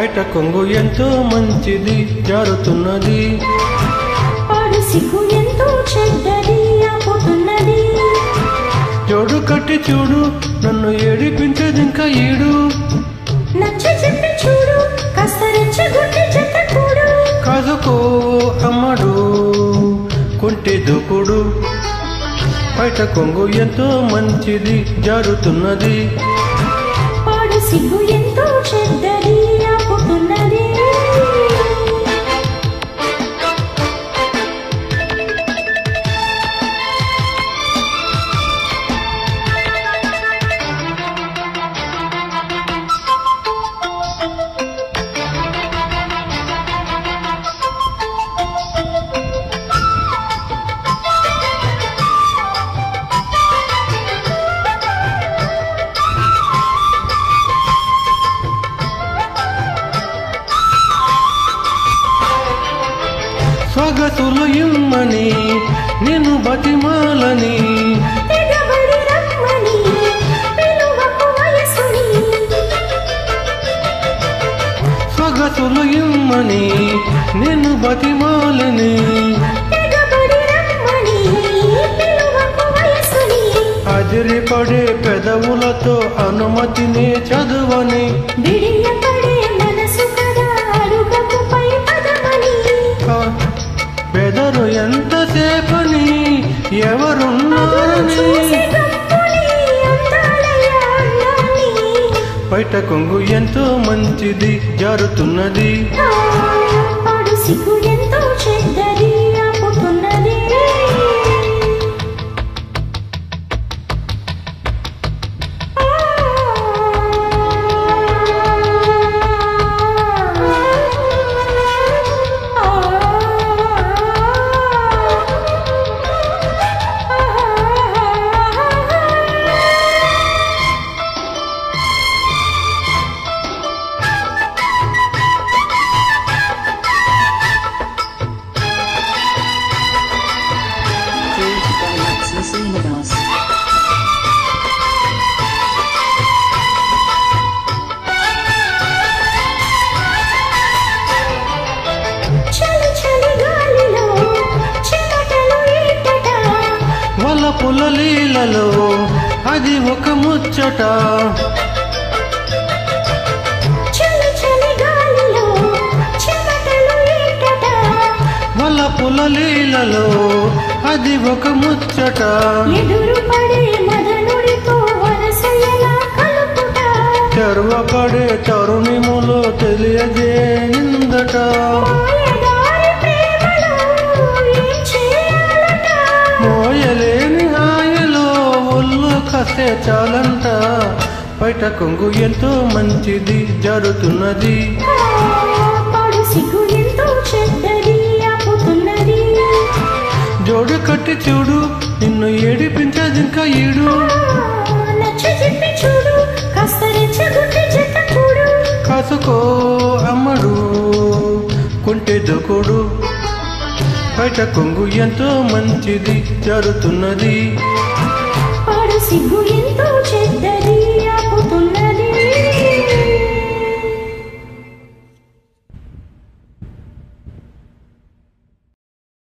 బయట కొంగు ఎంతో మంచిది జారుతున్నది, పాడు సిగ్గు ఎంతో చెడ్డది ఆపుతున్నది. జోడు కట్టి చూడు నన్ను ఏడిపించేది ఇంకా ఈడు, నచ్చి చెప్పి చూడు కాస్త రెచ్చగొట్టి చెత్త కూడు. కాదుకో అమ్మడు కొంటె దూకుడు, బయట కొంగు ఎంతో మంచిది జారుతున్నది, పాడు సిగ్గు ఎంతో చెడ్డది ఆపుతున్నది. స్వాగతులు ఇమ్మని నేను బతిమాలని, తెగబడి రమ్మని పిలువకు వయసుని. స్వాగతులు ఇమ్మని నేను బతిమాలని, తెగబడి రమ్మని పిలువకు వయసుని. అదిరిపడే పెదవులతో అనుమతిని చదువని, బిడియపడే మనసు కదా అడుగకు పై పదమని. బెదరు ఎంతసేపని ఎవరున్నారని, చూసి గప్పుని అందాలయ అందాన్ని. బయట కొంగు ఎంతో మంచిది జారుతున్నది, పాడు సిగ్గు ఎంతో చెడ్డది ఆపుతున్నది. చలి చలి గాలిలో చెమటలు ఈటట, వలపుల లీలలో అది ఒక ముచ్చట, చలి చలి గాలిలో చెమటలు ఈటట. వలపుల లీలలో అది ఒక ముచ్చట, ఎదురు పడే మదనుడితో వరస ఎలా కలుపుట. తెరవపడే తరుణిములో తెలియజేయిందట, మాయదారి ప్రేమలో ఏం చేయాలట. మోయలేని హాయిలో ఒళ్ళు కసే చాలంట, బయట కొంగు ఎంతో మంచిది జారుతున్నది, పాడు సిగ్గు ఎంతో చెడ్డది ఆపుతున్నది. జోడు కట్టి చూడు నిన్ను ఏడిపించేది ఇంకా ఈడు, నచ్చి చెప్పి చూడు కాస్త రెచ్చగొట్టి చెత్త కూడు. కాసుకో అమ్మడు కొంటె దూకుడు, బయట కొంగు ఎంతో మంచిది జారుతున్నది, పాడు సిగ్గు ఎంతో చెడ్డ